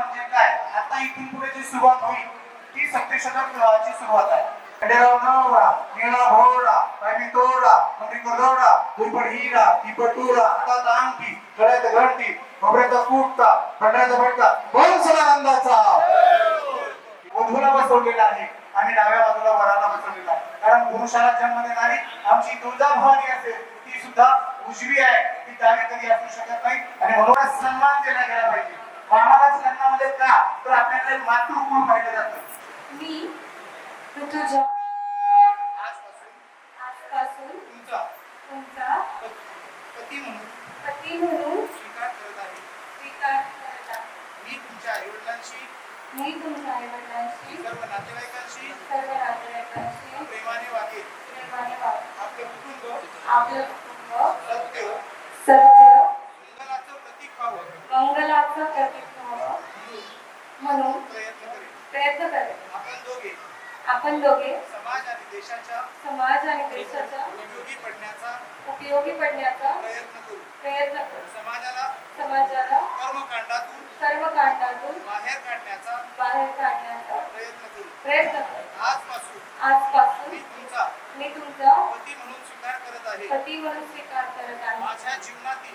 म्हणजे काय, आता इथून पुढे जी सुरुवात होईल ती सप्तशतक विवाहाची सुरुवात आहे. खंडेराव नवरा, निळा भोवरा, पायमी तोडा, मंत्री करदोडा, दुलपड हिरा, टिपट तुरा, हातात अंगठी, गळ्यात घंटी, खोबऱ्याचा कुटका, पंढऱ्याचा फटका, बोल सदानंदाचा. वधूला बसवलेला आहे आणि डाव्या बाजूला वराला बसवलेला आहे. कारण पुरुषाला जन्म देणारी आमची तुळजाभवानी असेल ती सुद्धा उजवी आहे, ती डावी कधी असू शकत नाही आणि म्हणून सन्मान केला गेला पाहिजे. आम्हालाच लग्नामध्ये का तर आपल्याकडे मातृकुळ पाहिलं जातं. मी तुझ्या आजपासून तुमचा पती म्हणून स्वीकार करत आहे. मी तुमच्या आईवडिलांशी सर्व नातेवाईकांशी प्रेमाने वागेन. आपलं कुटुंब सत्य मंगलाचं प्रतीक व्हावं म्हणून प्रयत्न करेन. आपण दोघे समाज आणि देशाच्या उपयोगी पडण्याचा प्रयत्न करू. समाजाला कर्मकांडातून बाहेर काढण्याचा प्रयत्न करू. आजपासून मी तुमचा पती म्हणून स्वीकार करत आहे. माझ्या जीवनातील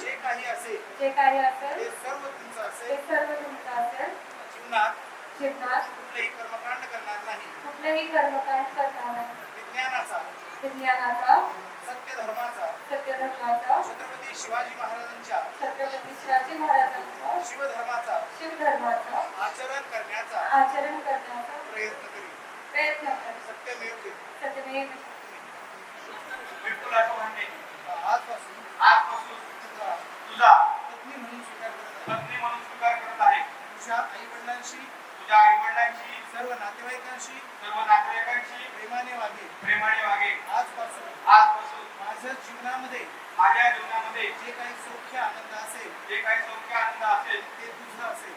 जे काही असेल ते सर्व तुमचं असेल. जीवनात कुठलेही कर्मकांड करणार नाही. विज्ञानाचा सत्य धर्माचा छत्रपती शिवाजी महाराजांच्या शिवधर्माचा आचरण करण्याचा प्रयत्न करीन. सत्यमेव विपुलाच्या भांडे आजपासून तुझा पत्नी म्हणून स्वीकार करत आहे. तुझ्या आईवडिलांशी सर्व नातेवाईकांशी प्रेमाने वागे. आजपासून माझ्या जीवनामध्ये जे काही सौख्य आनंद असेल ते तुझं असेल.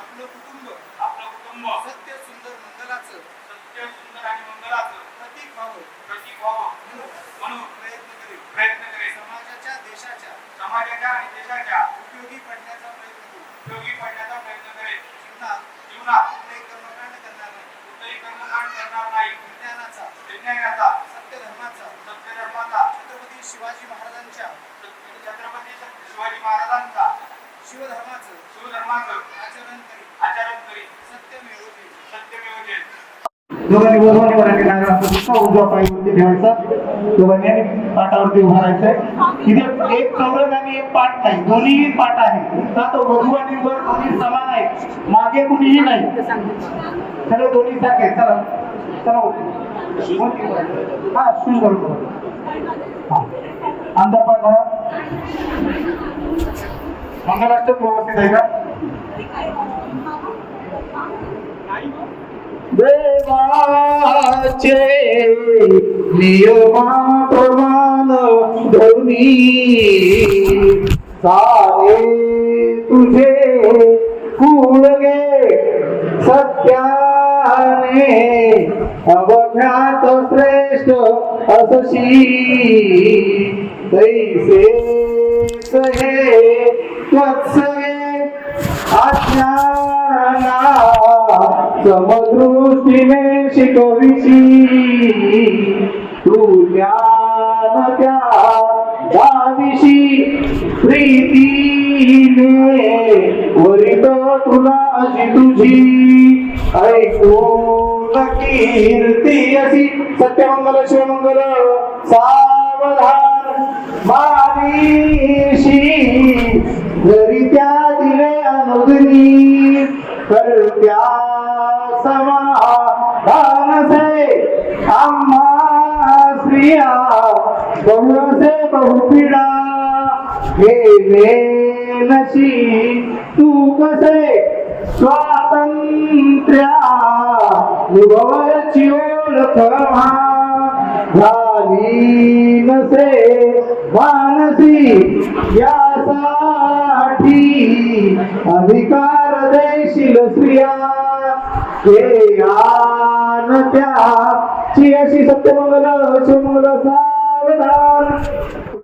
आपलं कुटुंब सत्य सुंदर आणि मंगलाचं प्रतीक व्हावं म्हणून प्रयत्न करेन. समाजाच्या आणि देशाच्या उपयोगी पडण्याचा प्रयत्न करेन. जीवनात कुठलेही कर्मकांड करणार नाही. विज्ञानाचा सत्य धर्माचा छत्रपती शिवाजी महाराजांच्या शिवधर्माचं आचरण करीन. सत्यमेव जयते. दोघांनी बोलवाने वराने लागला उजवा पाय वरती ठेवायचा. दोघांनी पाटावरती उभा राहायचंय. इथे एक चौरंग आणि एक पाट नाही, दोन्ही पाट आहे. का तो वधू आणि वर दोन्ही समान आहे, मागे कुणीही नाही, सगळे दोन्ही सारखे. चला हा शूज करून अंदर पाठ धरा. मंगलाष्टक व्यवस्थित आहे का? देवाचे नियमाप्रमाण धरुनी सारे तुझे कुळगे सत्याने अवघ्यात श्रेष्ठ असशी तैसे हे त्वत्सगे आज्ञाना समदृष्टीने शिकविशी तू ज्ञान त्या गाविशी प्रीतीने वरित तुला अशी तुझी ऐकून कीर्ती अशी. सत्यमंगल शिवमंगल सावधान मानिशी जरी त्या दिले अनुग्नी करत्या समाधानसे आम्हा स्त्रिया बहुसे बहुपीडा हे नशी तू कसे स्वातंत्र्या निभवायची ओळख झाली नसे मानसी यासाठी अधिकार देशील स्त्रिया हे आन त्याची अशी. सत्यमंगल शिवमंगल सावधान.